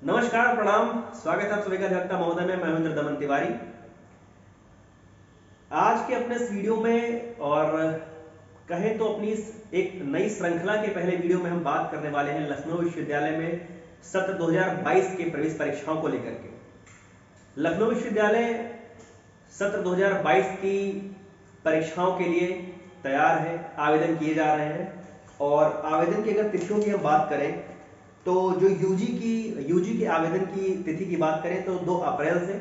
नमस्कार, प्रणाम। स्वागत है आप सभी का अधिवक्ता महोदय में। मैं महेंद्र दमन तिवारी। आज के अपने इस वीडियो में और कहें तो अपनी इस एक नई श्रृंखला के पहले वीडियो में हम बात करने वाले हैं लखनऊ विश्वविद्यालय में सत्र 2022 के प्रवेश परीक्षाओं को लेकर के। लखनऊ विश्वविद्यालय सत्र 2022 की परीक्षाओं के लिए तैयार है, आवेदन किए जा रहे हैं। और आवेदन की अगर तिथियों की हम बात करें तो जो यूजी की आवेदन की तिथि की बात करें तो 2 अप्रैल से,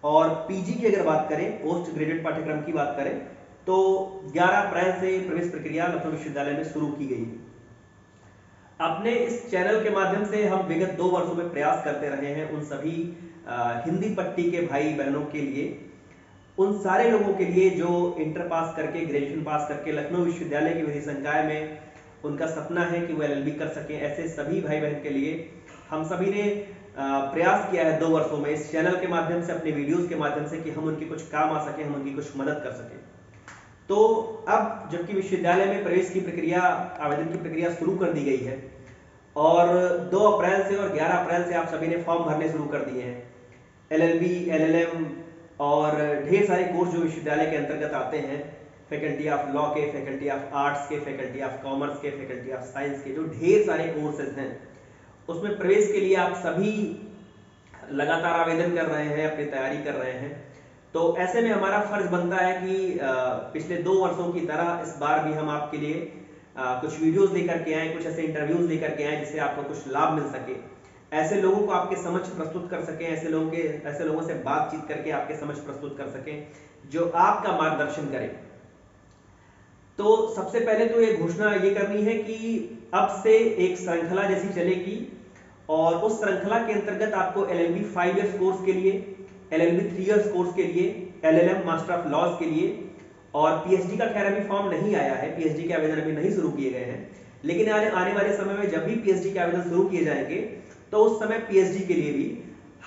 और पीजी की अगर बात करें, पोस्ट ग्रेजुएट पाठ्यक्रम की बात करें तो 11 अप्रैल से प्रवेश प्रक्रिया लखनऊ विश्वविद्यालय में शुरू की गई है। अपने इस चैनल के माध्यम से हम विगत 2 वर्षों में प्रयास करते रहे हैं उन सभी हिंदी पट्टी के भाई बहनों के लिए, उन सारे लोगों के लिए जो इंटर पास करके, ग्रेजुएशन पास करके लखनऊ विश्वविद्यालय की विधि संकाय में उनका सपना है कि वो एलएलबी कर सकें। ऐसे सभी भाई बहन के लिए हम सभी ने प्रयास किया है 2 वर्षों में इस चैनल के माध्यम से, अपने वीडियोस के माध्यम से, कि हम उनके कुछ काम आ सके, हम उनकी कुछ मदद कर सकें। तो अब जबकि विश्वविद्यालय में प्रवेश की प्रक्रिया, आवेदन की प्रक्रिया शुरू कर दी गई है और 2 अप्रैल से और 11 अप्रैल से आप सभी ने फॉर्म भरने शुरू कर दिए हैं। एलएलबी, एलएलएम और ढेर सारे कोर्स जो विश्वविद्यालय के अंतर्गत आते हैं, फैकल्टी ऑफ लॉ के, फैकल्टी ऑफ आर्ट्स के, फैकल्टी ऑफ कॉमर्स के, फैकल्टी ऑफ साइंस के, जो ढेर सारे कोर्सेज हैं उसमें प्रवेश के लिए आप सभी लगातार आवेदन कर रहे हैं, अपनी तैयारी कर रहे हैं। तो ऐसे में हमारा फर्ज बनता है कि पिछले 2 वर्षों की तरह इस बार भी हम आपके लिए कुछ वीडियोस लेकर के आए, कुछ ऐसे इंटरव्यूज लेकर के आए जिससे आपको कुछ लाभ मिल सके, ऐसे लोगों को आपके समक्ष प्रस्तुत कर सकें, ऐसे लोगों से बातचीत करके आपके समक्ष प्रस्तुत कर सकें जो आपका मार्गदर्शन करें। तो सबसे पहले तो ये घोषणा ये करनी है कि अब से एक श्रृंखला जैसी चलेगी और उस श्रृंखला के अंतर्गत आपको एलएलबी 5 इयर्स कोर्स के लिए, एलएलबी 3 इयर्स कोर्स के लिए, एलएलएम मास्टर ऑफ लॉज के लिए, और पीएचडी का खैर अभी फॉर्म नहीं आया है, पीएचडी के आवेदन अभी नहीं शुरू किए गए हैं, लेकिन आने वाले समय में जब भी पीएचडी के आवेदन शुरू किए जाएंगे तो उस समय पीएचडी के लिए भी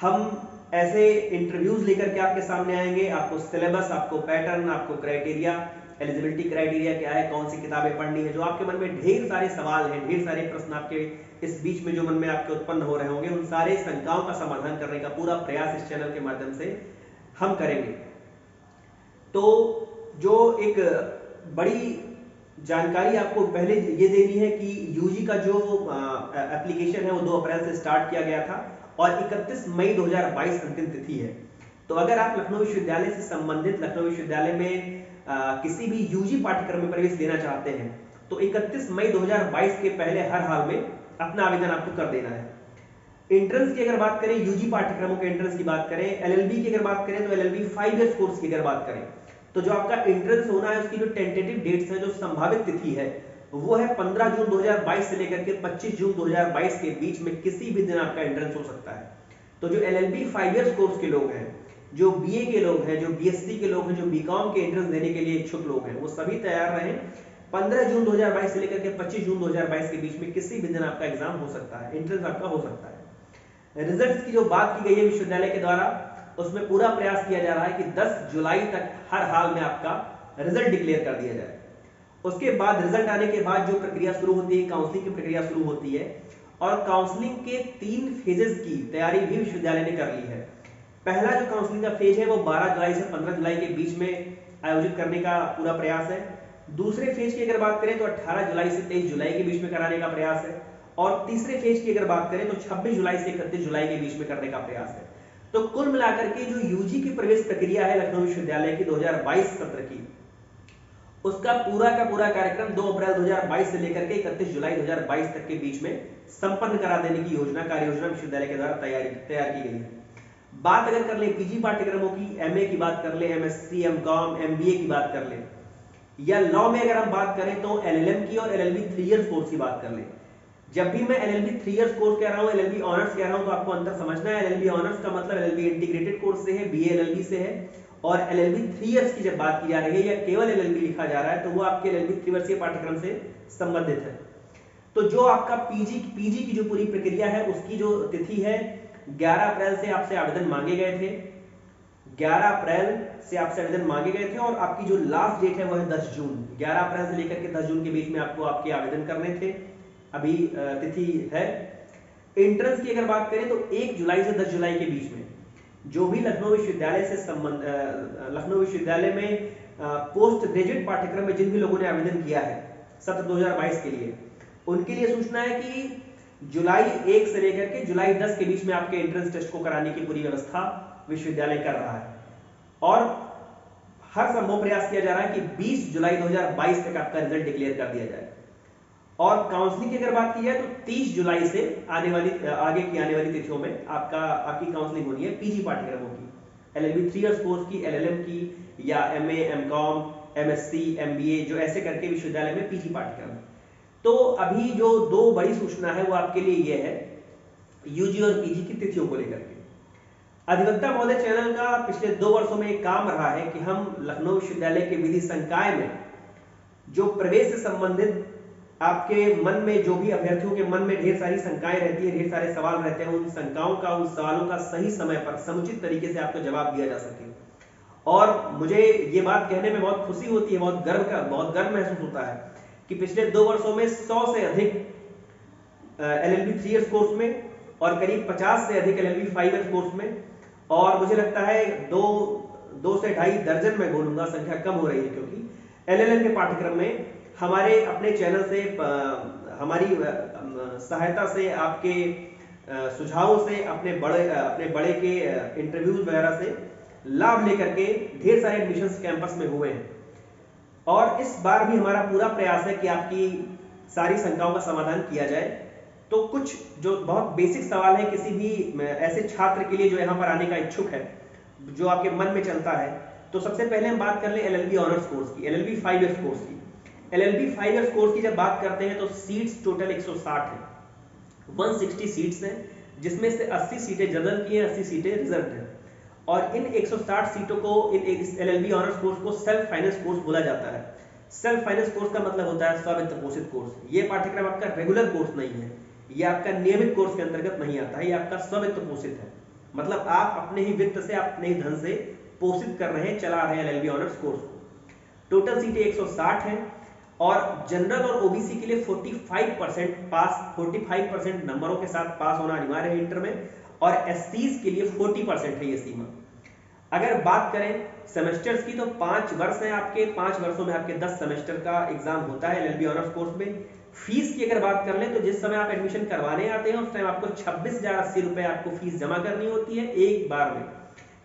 हम ऐसे इंटरव्यूज लेकर के आपके सामने आएंगे। आपको सिलेबस, आपको पैटर्न, आपको क्राइटेरिया, एलिजिबिलिटी क्राइटेरिया क्या है, कौन सी किताबें पढ़नी है, जो आपके मन में ढेर सारे सवाल हैं, ढेर सारे प्रश्न आपके इस बीच में जो मन में आपके उत्पन्न हो रहे होंगे, उन सारे शंकाओं का समाधान करने का पूरा प्रयास इस चैनल के माध्यम से हम करेंगे। तो जो एक बड़ी जानकारी आपको पहले ये देनी है कि यूजी का जो एप्लीकेशन है वो 2 अप्रैल से स्टार्ट किया गया था और 31 मई 2022 अंतिम तिथि है। तो अगर आप लखनऊ विश्वविद्यालय से संबंधित, लखनऊ विश्वविद्यालय में किसी भी यूजी पाठ्यक्रम में प्रवेश लेना चाहते हैं तो 31 मई 2022 के पहले हर हाल में अपना आवेदन आपको कर देना है। एंट्रेंस की अगर बात करें, यूजी पाठ्यक्रमों के एंट्रेंस की बात करें, एलएलबी की अगर बात करें तो एलएलबी 5 इयर्स कोर्स की अगर बात करें तो जो आपका एंट्रेंस होना है उसकी जो टेंटेटिव डेट्स है, जो संभावित तिथि है, वो है 15 जून 2022 से लेकर के 25 जून 2022 के बीच में किसी भी दिन आपका एंट्रेंस हो सकता है। तो जो एलएलबी 5 इयर्स कोर्स के लोग हैं, जो बीए के लोग हैं, जो बीएससी के लोग हैं, जो बीकॉम के एंट्रेंस देने के लिए इच्छुक लोग हैं, वो सभी तैयार रहें। 15 जून 2022 से लेकर के 25 जून 2022 के बीच में किसी भी दिन आपका एग्जाम हो सकता है, एंट्रेंस आपका हो सकता है। रिजल्ट्स की जो बात की गई है विश्वविद्यालय के द्वारा, उसमें पूरा प्रयास किया जा रहा है कि 10 जुलाई तक हर हाल में आपका रिजल्ट डिक्लेयर कर दिया जाए। उसके बाद रिजल्ट आने के बाद जो प्रक्रिया शुरू होती है, काउंसलिंग की प्रक्रिया शुरू होती है, और काउंसलिंग के 3 फेजेस की तैयारी भी विश्वविद्यालय ने कर ली है। पहला जो काउंसलिंग का फेज है वो 12 जुलाई से 15 जुलाई के बीच में आयोजित करने का पूरा प्रयास है। दूसरे फेज की अगर बात करें तो 18 जुलाई से 23 जुलाई के बीच में कराने का प्रयास है, और तीसरे फेज की अगर बात करें तो 26 जुलाई से 31 जुलाई के बीच में करने का प्रयास है। तो कुल मिलाकर के जो यूजी की प्रवेश प्रक्रिया है लखनऊ विश्वविद्यालय की 2022 सत्र की, उसका पूरा का पूरा कार्यक्रम 2 अप्रैल 2022 से लेकर के 31 जुलाई 2022 तक के बीच में संपन्न करा देने की योजना, कार्य योजना विश्वविद्यालय के द्वारा तैयार की गई है। बात अगर कर ले पीजी पाठ्यक्रमों की, एमए की बात कर ले, एमएससी, एमकॉम, एमबीए की बात कर ले, या लॉ में अगर हम बात करें तो एलएलएम की और एलएलबी 3 इयर्स कोर्स की बात कर ले। जब भी मैं एलएलबी 3 इयर्स कोर्स कह रहा हूं, एलएलबी ऑनर्स कह रहा हूं, तो आपको अंतर समझना है। एलएलबी ऑनर्स का मतलब एलएलबी इंटीग्रेटेड कोर्स से है, बीए एलएलबी से है, और एलएलबी 3 इयर्स की जब बात की जा रही है या केवल एलएलबी लिखा जा रहा है तो वो आपके एलएलबी 3 वर्षीय पाठ्यक्रम से संबंधित है। तो जो आपका पीजी की जो पूरी प्रक्रिया है उसकी जो तिथि है 11 अप्रैल से आपसे आवेदन मांगे गए थे, 11 अप्रैल से आपसे आवेदन मांगे गए थे, और आपकी जो लास्ट डेट है वो है 10 जून। 11 अप्रैल से लेकर के 10 जून के बीच में आपको आपके आवेदन करने थे। अभी तिथि है एंट्रेंस की अगर बात करें तो 1 जुलाई से 10 जुलाई के बीच में जो भी लखनऊ विश्वविद्यालय से संबंध लखनऊ विश्वविद्यालय में पोस्ट ग्रेजुएट पाठ्यक्रम में जिन भी लोगों ने आवेदन किया है सत्र 2022 के लिए, उनके लिए सूचना है कि जुलाई 1 से लेकर के जुलाई 10 के बीच में आपके एंट्रेंस टेस्ट को कराने की पूरी व्यवस्था विश्वविद्यालय कर रहा है और हर संभव प्रयास किया जा रहा है कि 20 जुलाई 2022 तक आपका रिजल्ट डिक्लेयर कर दिया जाए। और काउंसलिंग की अगर बात की जाए तो 30 जुलाई से आगे की आने वाली तिथियों में आपकी काउंसलिंग होनी है पीजी पाठ्यक्रमों की, एलएलबी 3 इयर्स कोर्स की, एलएलएम की या एमए, एमकॉम, एमएससी, एमबीए, जो ऐसे करके विश्वविद्यालय में पीजी पाठ्यक्रम। तो अभी जो 2 बड़ी सूचना है वो आपके लिए ये है यूजी और पीजी की तिथियों को लेकर के। अधिवक्ता महोदय चैनल का पिछले 2 वर्षों में एक काम रहा है कि हम लखनऊ विश्वविद्यालय के विधि संकाय में जो प्रवेश से संबंधित आपके मन में, जो भी अभ्यर्थियों के मन में ढेर सारी शंकाएं रहती है, ढेर सारे सवाल रहते हैं, उन शंकाओं का, उन सवालों का सही समय पर समुचित तरीके से आपको जवाब दिया जा सके। और मुझे ये बात कहने में बहुत खुशी होती है, बहुत गर्व महसूस होता है कि पिछले 2 वर्षों में 100 से अधिक एलएलबी 3 इयर्स कोर्स में और करीब 50 से अधिक एलएलबी 5 इयर्स कोर्स में, और मुझे लगता है 2 से 2.5 दर्जन में बोलूंगा, संख्या कम हो रही है क्योंकि एलएलएम के पाठ्यक्रम में हमारे अपने चैनल से, हमारी सहायता से, आपके सुझावों से, अपने बड़े के इंटरव्यूज वगैरह से लाभ लेकर के ढेर सारे एडमिशंस कैंपस में हुए हैं। और इस बार भी हमारा पूरा प्रयास है कि आपकी सारी शंकाओं का समाधान किया जाए। तो कुछ जो बहुत बेसिक सवाल है किसी भी ऐसे छात्र के लिए जो यहाँ पर आने का इच्छुक है, जो आपके मन में चलता है, तो सबसे पहले हम बात कर लें एलएलबी ऑनर्स कोर्स की, एलएलबी 5 इयर्स कोर्स की। एलएलबी 5 इयर्स कोर्स की जब बात करते हैं तो सीट्स टोटल 160 है, 160 सीट्स हैं, जिसमें से 80 सीटें जनरल की हैं, 80 सीटें रिजर्व हैं। और इन 160 सीटों को, इन एलएलबी ऑनर्स कोर्स को सेल्फ फाइनेंस कोर्स बोला जाता है। सेल्फ फाइनेंस कोर्स का मतलब होता है स्ववित्त पोषित कोर्स। ये पाठ्यक्रम आपका रेगुलर कोर्स नहीं है, ये आपका नियमित कोर्स के अंतर्गत नहीं आता है, ये आपका स्ववित्त पोषित है। मतलब आप अपने ही वित्त से, अपने ही धन से पोषित कर रहे हैं, चला रहे हैं एलएलबी ऑनर्स कोर्स को। टोटल सीटें 160 हैं और जनरल और ओबीसी के लिए 45% नंबरों के साथ पास होना अनिवार्य है इंटर में, और एससीज के लिए 40% है ये सीमा। अगर बात करें सेमेस्टर्स की तो 5 वर्ष हैं आपके, 5 वर्षों में आपके 10 सेमेस्टर का एग्जाम होता है एलएलबी ऑनर्स कोर्स में। फीस की अगर बात कर लें तो जिस समय आप एडमिशन करवाने आते हैं उस टाइम आपको 26,080 रुपए आपको फीस जमा करनी होती है एक बार में।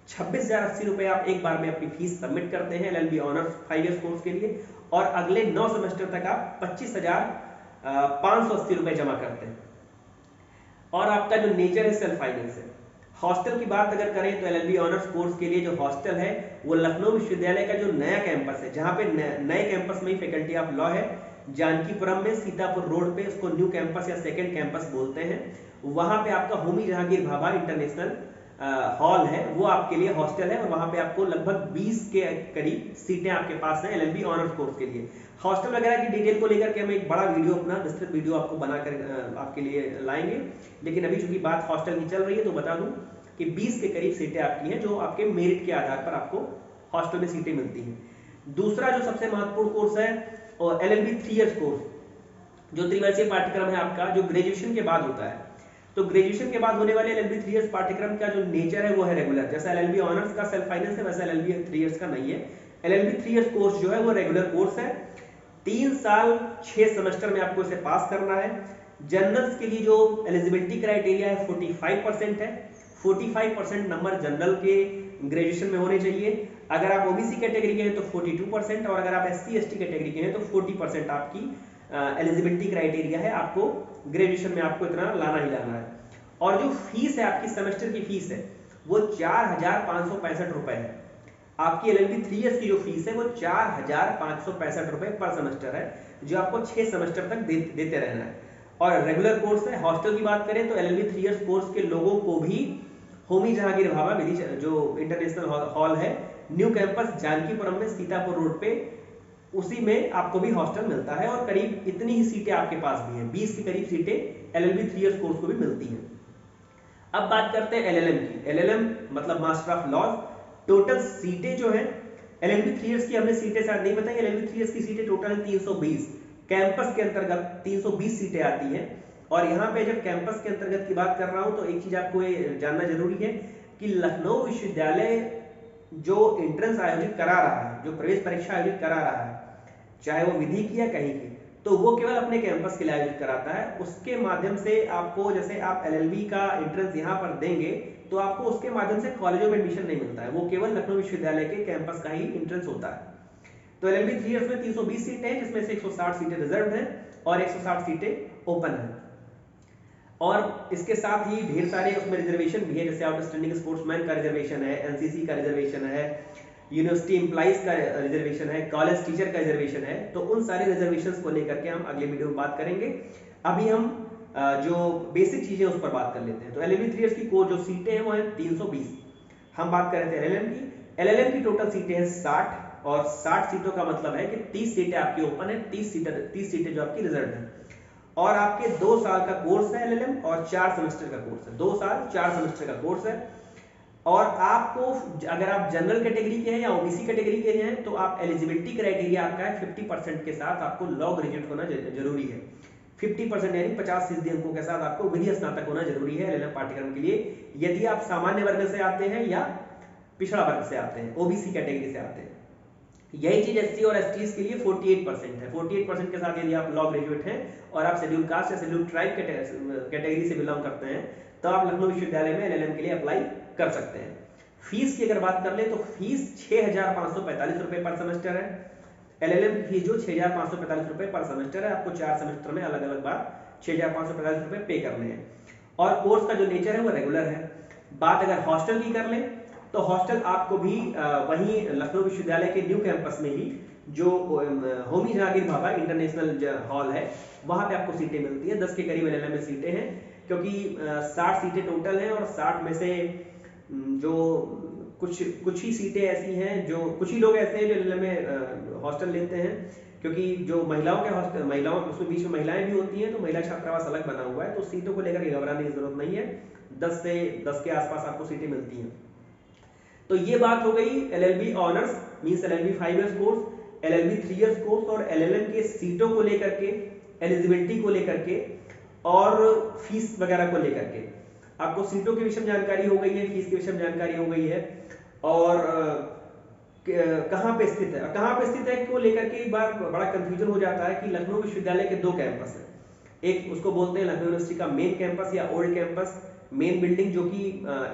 26,080 रुपए आप एक बार में अपनी फीस सबमिट करते हैं एलएलबी ऑनर्स 5 इयर्स कोर्स के लिए, और अगले 9 सेमेस्टर तक आप 25,580 रुपए जमा करते हैं। और आपका जो नेचर है सेल्फ फाइनेंस है। हॉस्टल की बात अगर करें तो एलएलबी ऑनर्स कोर्स के लिए जो हॉस्टल है वो लखनऊ विश्वविद्यालय का जो नया कैंपस है, जहां पे नए कैंपस में ही फैकल्टी ऑफ लॉ है, जानकीपुरम में सीतापुर रोड पे, उसको न्यू कैंपस या सेकंड कैंपस बोलते हैं, वहां पे आपका होमी जहांगीर भाभा इंटरनेशनल हॉल है, वो आपके लिए हॉस्टल है। और वहां पे आपको लगभग 20 के करीब सीटें आपके पास हैं एलएलबी ऑनर्स कोर्स के लिए। हॉस्टल वगैरह की डिटेल को लेकर के हम एक बड़ा वीडियो, अपना विस्तृत वीडियो आपको बनाकर आपके लिए लाएंगे, लेकिन अभी चूंकि बात हॉस्टल की चल रही है तो बता दूं कि 20 के करीब सीटें आपकी हैं, जो आपके मेरिट के आधार पर आपको हॉस्टल में सीटें मिलती हैं। दूसरा जो सबसे महत्वपूर्ण कोर्स है और एलएलबी 3 इयर्स कोर्स, जो त्रिवर्षीय पाठ्यक्रम है आपका, जो ग्रेजुएशन के बाद होता है। तो ग्रेजुएशन के बाद होने वाले एलएलबी 3 इयर्स पाठ्यक्रम का जो नेचर है वो है रेगुलर। जैसा एलएलबी ऑनर्स का सेल्फ फाइनेंस है वैसा एलएलबी 3 इयर्स का नहीं है। एलएलबी 3 इयर्स कोर्स जो है वो रेगुलर कोर्स है, 3 साल 6 सेमेस्टर में आपको इसे पास करना है। जनरल्स के लिए जो एलिजिबिलिटी क्राइटेरिया है 45% है, 45% नंबर जनरल के ग्रेजुएशन में होने चाहिए। अगर आप ओबीसी कैटेगरी के हैं तो 42%, और अगर आप एससी एसटी कैटेगरी के हैं तो 40% आपकी एलिजिबिलिटी क्राइटेरिया है, आपको ग्रेजुएशन में आपको इतना लाना ही लाना है। और जो फीस है आपकी सेमेस्टर की फीस है वो 4,565 रुपए है। आपकी एलएलबी 3 इयर्स की जो फीस है वो 4,565 रुपए पर सेमेस्टर है, जो आपको 6 सेमेस्टर तक देते रहना है। और रेगुलर कोर्स है। हॉस्टल की बात करें तो एलएलबी 3 इयर्स कोर्स के लोगों को भी होमी जहांगीर भाभा विधि जो इंटरनेशनल हॉल है, न्यू कैंपस जानकीपुरम में सीतापुर रोड पे, उसी में आपको भी हॉस्टल मिलता है। और करीब इतनी ही सीटें आपके पास भी हैं, 20 के करीब सीटें एलएलबी 3 इयर्स कोर्स को भी मिलती हैं। अब बात करते हैं एलएलएम की। एलएलएम मतलब मास्टर ऑफ लॉज। टोटल सीटें जो हैं एलएलबी 3 इयर्स की, हमने सीटें शायद नहीं बताई, एलएलबी 3 इयर्स की सीटें टोटल है 320। कैंपस के अंतर्गत 320 सीटें आती हैं, और यहाँ पे जब कैंपस के अंतर्गत की बात कर रहा हूँ तो एक चीज आपको ये जानना जरूरी है कि लखनऊ विश्वविद्यालय जो एंट्रेंस आयोजित करा रहा है, जो प्रवेश परीक्षा आयोजित करा रहा है, चाहे वो विधि की या कहीं की, तो वो केवल अपने कैंपस के लिए आयोजित कराता है। उसके माध्यम से आपको, जैसे आप एलएलबी का एंट्रेंस यहाँ पर देंगे तो आपको उसके माध्यम से कॉलेजों में एडमिशन नहीं मिलता है, वो केवल लखनऊ विश्वविद्यालय के कैंपस का ही एंट्रेंस होता है। तो एलएलबी 3 इयर्स में 320 सीटें हैं, जिसमें से 160 सीटें रिजर्व हैं और 160 सीटें ओपन हैं। और इसके साथ ही ढेर सारे उसमें रिजर्वेशन भी है, जैसे आउटस्टैंडिंग स्पोर्ट्समैन का रिजर्वेशन है, एनसीसी का रिजर्वेशन है, यूनिवर्सिटी एम्प्लॉइज का रिजर्वेशन है, कॉलेज टीचर का रिजर्वेशन है। तो उन सारे रिजर्वेशंस को लेकर के हम अगले वीडियो में बात करेंगे। अभी हम जो बेसिक चीजें उस पर बात कर लेते हैं। तो एलएलबी 3 इयर्स की कोर जो सीटें हैं वो है 320। हम बात कर रहे थे एलएलएम की। एलएलएम की टोटल सीटें हैं 60 और 60 सीटों का मतलब है कि 30 सीटें आपकी ओपन है, 30 सीटें जो आपकी रिजर्व है। और आपके 2 साल का कोर्स है एलएलएम और 4 सेमेस्टर का कोर्स है, 2 साल 4 सेमेस्टर का कोर्स है। और आपको अगर आप जनरल कैटेगरी के हैं या ओबीसी कैटेगरी के हैं तो आप एलिजिबिलिटी क्राइटेरिया आपका है 50% के साथ आपको लॉ ग्रेजुएट होना जरूरी है। 50% यानी 50% अंकों के साथ आपको विधि स्नातक होना जरूरी है एलएलएम पाठ्यक्रम के लिए, यदि आप सामान्य वर्ग से आते हैं या पिछड़ा वर्ग से आते हैं, ओबीसी कैटेगरी से आते हैं। यही चीज एससी और एसटीज के लिए 48% है। 48% के साथ यदि आप लॉ ग्रेजुएट हैं और आप शेड्यूल कास्ट या शेड्यूल ट्राइब कैटेगरी से बिलोंग करते हैं तो आप लखनऊ विश्वविद्यालय में एलएलएम के लिए अप्लाई कर सकते हैं। फीस की अगर बात कर ले तो फीस 6,545 रुपए पर सेमेस्टर है। एलएलएम की फीस जो 6,545 रुपए पर सेमेस्टर है, आपको 4 सेमेस्टर में अलग अलग बार 6,545 रुपए पे करने हैं। और कोर्स का जो नेचर है वो रेगुलर है। बात अगर हॉस्टल की कर ले तो हॉस्टल आपको भी वहीं लखनऊ विश्वविद्यालय के न्यू कैंपस में ही जो होमी जहांगीर भाभा इंटरनेशनल हॉल है वहां पे आपको सीटें मिलती है। 10 के करीब एलएलएम में सीटें हैं, क्योंकि 60 सीटें टोटल हैं और 60 में से जो कुछ ही सीटें ऐसी हैं, जो कुछ ही लोग ऐसे हैं जो एलएलएम में हॉस्टल लेते हैं, क्योंकि जो महिलाओं के हॉस्टल, महिलाओं उसमें बीच में महिलाएं भी होती हैं तो महिला छात्रावास अलग बना हुआ है, तो सीटों को लेकर घबराने की जरूरत नहीं है। 10 के आसपास आपको सीटें मिलती हैं। तो ये बात हो गई LLB honours means LLB 5 years course, LLB 3 years course और एलएलएम के सीटों को लेकर के, एलिजिबिलिटी को लेकर के और फीस वगैरह को लेकर के। आपको सीटों के विषय में जानकारी हो गई है, फीस के विषय में जानकारी हो गई है और कहाँ पे स्थित है, को लेकर के एक बार बड़ा कंफ्यूजन हो जाता है कि लखनऊ विश्वविद्यालय के 2 कैंपस है। एक उसको बोलते हैं लखनऊ यूनिवर्सिटी का मेन कैंपस या ओल्ड कैंपस, मेन बिल्डिंग जो कि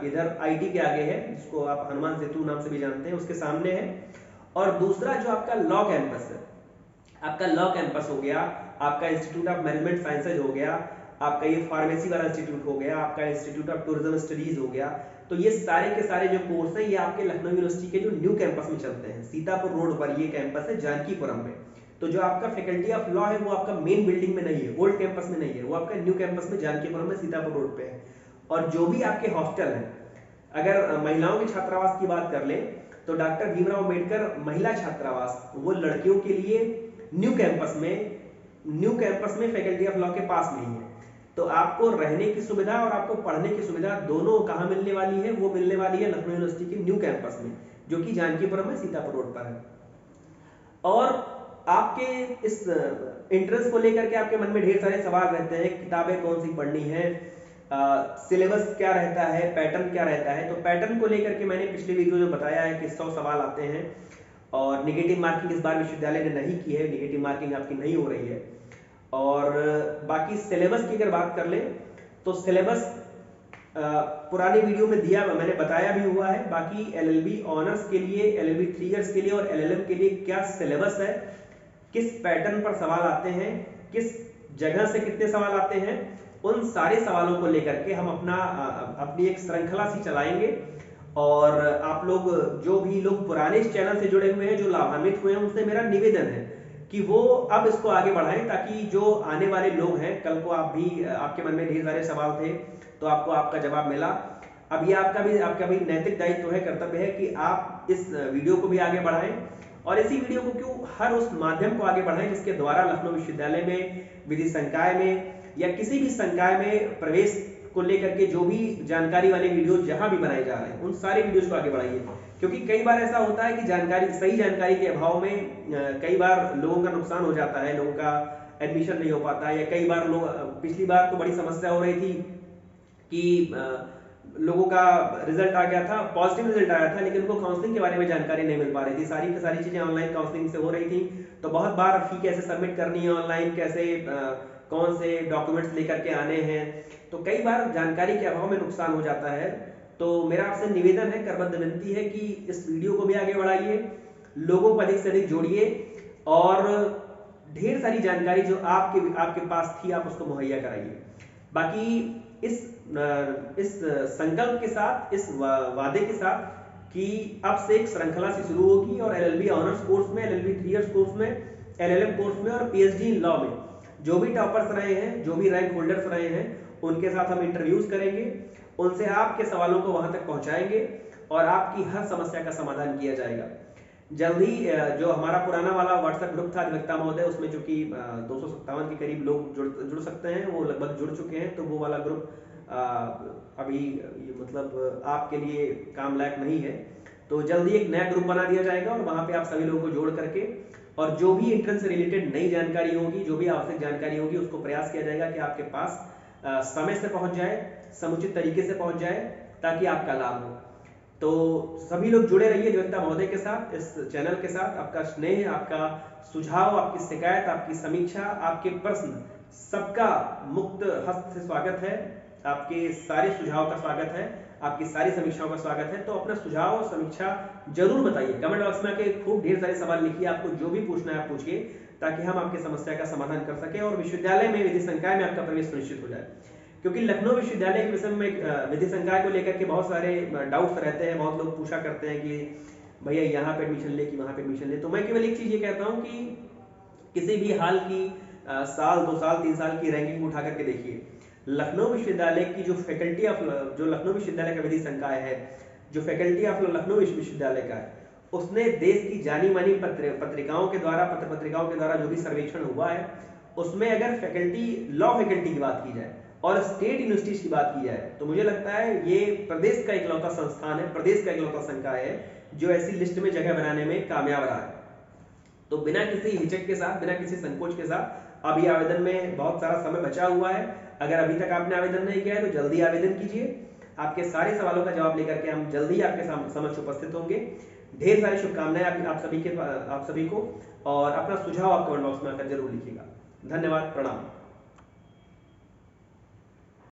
इधर आईटी के आगे है, जिसको आप हनुमान सेतु नाम से भी जानते हैं, उसके सामने है। और दूसरा जो आपका लॉ कैंपस है, आपका लॉ कैंपस हो गया, आपका इंस्टीट्यूट ऑफ मैनेजमेंट साइंसेज हो गया, आपका ये फार्मेसी वाला इंस्टीट्यूट हो गया, आपका इंस्टीट्यूट ऑफ टूरिज्म स्टडीज हो गया। तो ये सारे के सारे जो कोर्स हैं ये आपके लखनऊ यूनिवर्सिटी के जो न्यू कैंपस में चलते हैं। सीतापुर रोड पर ये कैंपस है, जानकीपुरम में। तो जो आपका फैकल्टी ऑफ लॉ है वो आपका मेन बिल्डिंग में नहीं है, ओल्ड कैंपस में नहीं है, वो आपका न्यू कैंपस में जानकीपुरम में सीतापुर रोड पे है। और जो भी आपके हॉस्टल हैं, अगर महिलाओं के छात्रावास की बात कर ले तो डॉक्टर भीमराव अंबेडकर महिला छात्रावास वो लड़कियों के लिए न्यू कैंपस में फैकल्टी ऑफ लॉ के पास में ही है। तो आपको रहने की सुविधा और आपको पढ़ने की सुविधा दोनों कहाँ मिलने वाली है, वो मिलने वाली है लखनऊ यूनिवर्सिटी के न्यू कैंपस में, जो कि जानकीपुरम में सीतापुर रोड पर है। और आपके इस एंट्रेंस को लेकर के आपके मन में ढेर सारे सवाल रहते हैं, किताबें कौन सी पढ़नी है, सिलेबस क्या रहता है, पैटर्न क्या रहता है। तो पैटर्न को लेकर के मैंने पिछले वीडियो में बताया है कि 100 सवाल आते हैं और निगेटिव मार्किंग इस बार विश्वविद्यालय ने नहीं की है, निगेटिव मार्किंग आपकी नहीं हो रही है। और बाकी सिलेबस की अगर बात कर ले तो सिलेबस पुरानी वीडियो में दिया, मैंने बताया भी हुआ है। बाकी एलएलबी ऑनर्स के लिए, एलएलबी 3 इयर्स के लिए और एलएलएम के लिए क्या सिलेबस है, किस पैटर्न पर सवाल आते हैं, किस जगह से कितने सवाल आते हैं, उन सारे सवालों को लेकर के हम अपनी एक श्रृंखला सी चलाएंगे। और आप लोग, जो भी लोग पुराने इस चैनल से जुड़े हुए हैं, जो लाभान्वित हुए हैं, उनसे मेरा निवेदन है कि वो अब इसको आगे बढ़ाएं, ताकि जो आने वाले लोग हैं, कल को आप भी, आपके मन में ढेर सारे सवाल थे तो आपको आपका जवाब मिला। अब ये आपका भी नैतिक दायित्व है, कर्तव्य है कि आप इस वीडियो को भी आगे बढ़ाएं और इसी वीडियो को क्यों, हर उस माध्यम को आगे बढ़ाएं जिसके द्वारा लखनऊ विश्वविद्यालय में, विधि संकाय में या किसी भी संकाय में प्रवेश को लेकर के जो भी जानकारी वाले वीडियो जहां भी बनाए जा रहे हैं, उन सारे वीडियोस को आगे बढ़ाइए। क्योंकि कई बार ऐसा होता है कि सही जानकारी के अभाव में कई बार लोगों का नुकसान हो जाता है, लोगों का एडमिशन नहीं हो पाता है, या कई बार लोग, पिछली बार तो बड़ी समस्या हो रही थी कि लोगों का रिजल्ट आ गया था, पॉजिटिव रिजल्ट आया था, लेकिन उनको काउंसलिंग के बारे में जानकारी नहीं मिल पा रही थी। सारी की सारी चीजें ऑनलाइन काउंसलिंग से हो रही थी, तो बहुत बार फी कैसे सबमिट करनी है ऑनलाइन, कैसे कौन से डॉक्यूमेंट्स लेकर के आने हैं, तो कई बार जानकारी के अभाव में नुकसान हो जाता है। तो मेरा आपसे निवेदन है, करबद्ध विनती है कि इस वीडियो को भी आगे बढ़ाइए, लोगों को अधिक से अधिक जोड़िए और ढेर सारी जानकारी जो आपके पास थी आप उसको मुहैया कराइए। बाकी इस संकल्प के साथ, इस वादे के साथ कि अब से एक श्रृंखला से शुरू होगी और एलएलबी ऑनर्स कोर्स में, एलएलबी 3 इयर्स कोर्स में, एलएलएम कोर्स में और पीएचडी इन लॉ में जो भी टॉपर्स रहे हैं, जो भी रैंक होल्डर्स रहे हैं, उनके साथ हम इंटरव्यूज करेंगे, उनसे आपके सवालों को वहां तक पहुंचाएंगे और आपकी हर समस्या का समाधान किया जाएगा। जल्दी जो हमारा पुराना वाला व्हाट्सएप ग्रुप था अधिवक्ता महोदय, उसमें जो कि 257 के करीब लोग जुड़ सकते हैं, वो लगभग जुड़ चुके हैं, तो वो वाला ग्रुप अभी मतलब आपके लिए काम लायक नहीं है, तो जल्दी एक नया ग्रुप बना दिया जाएगा और वहां पे आप सभी लोगों को जोड़ करके और जो भी एंट्रेंस से रिलेटेड नई जानकारी होगी, जो भी आवश्यक जानकारी होगी, उसको प्रयास किया जाएगा कि आपके पास समय से पहुंच जाए, समुचित तरीके से पहुंच जाए, ताकि आपका लाभ हो। तो सभी लोग जुड़े रहिए अधिवक्ता महोदय के साथ, इस चैनल के साथ। आपका स्नेह, आपका सुझाव, आपकी शिकायत, आपकी समीक्षा, आपके प्रश्न, सबका मुक्त हस्त से स्वागत है। आपके सारे सुझाव का स्वागत है, आपकी सारी समीक्षाओं का स्वागत है। तो अपना सुझाव और समीक्षा जरूर बताइए, कमेंट बॉक्स में आके खूब ढेर सारे सवाल लिखिए, आपको जो भी पूछना है आप पूछिए, ताकि हम आपकी समस्या का समाधान कर सकें और विश्वविद्यालय में विधि संकाय में आपका प्रवेश सुनिश्चित हो जाए। क्योंकि लखनऊ विश्वविद्यालय के विषय में विधि संकाय को लेकर के बहुत सारे डाउट्स रहते हैं, बहुत लोग पूछा करते हैं कि भैया यहाँ पे एडमिशन ले कि वहाँ पे एडमिशन ले। तो मैं केवल एक चीज ये कहता हूँ कि किसी भी हाल की साल 2 साल 3 साल की रैंकिंग उठा करके देखिए, लखनऊ विश्वविद्यालय की जो फैकल्टी ऑफ, जो लखनऊ विश्वविद्यालय का विधि संकाय है, जो फैकल्टी ऑफ लखनऊ विश्वविद्यालय का है, उसने देश की जानी मानी पत्रिकाओं के द्वारा, पत्र पत्रिकाओं के द्वारा जो भी सर्वेक्षण हुआ है, उसमें अगर फैकल्टी, लॉ फैकल्टी की बात की जाए और स्टेट यूनिवर्सिटीज की बात की जाए, तो मुझे लगता है ये प्रदेश का इकलौता संस्थान है, प्रदेश का इकलौता संकाय है जो ऐसी लिस्ट में जगह बनाने में कामयाब रहा है। तो बिना किसी हिचक के साथ, बिना किसी संकोच के साथ, अभी आवेदन में बहुत सारा समय बचा हुआ है। अगर अभी तक आपने आवेदन नहीं किया है तो जल्दी आवेदन कीजिए। आपके सारे सवालों का जवाब लेकर के हम जल्दी आपके समक्ष उपस्थित होंगे। ढेर सारी शुभकामनाएं आप सभी को, और अपना सुझाव आप कमेंट बॉक्स में आकर जरूर लिखिएगा। धन्यवाद, प्रणाम।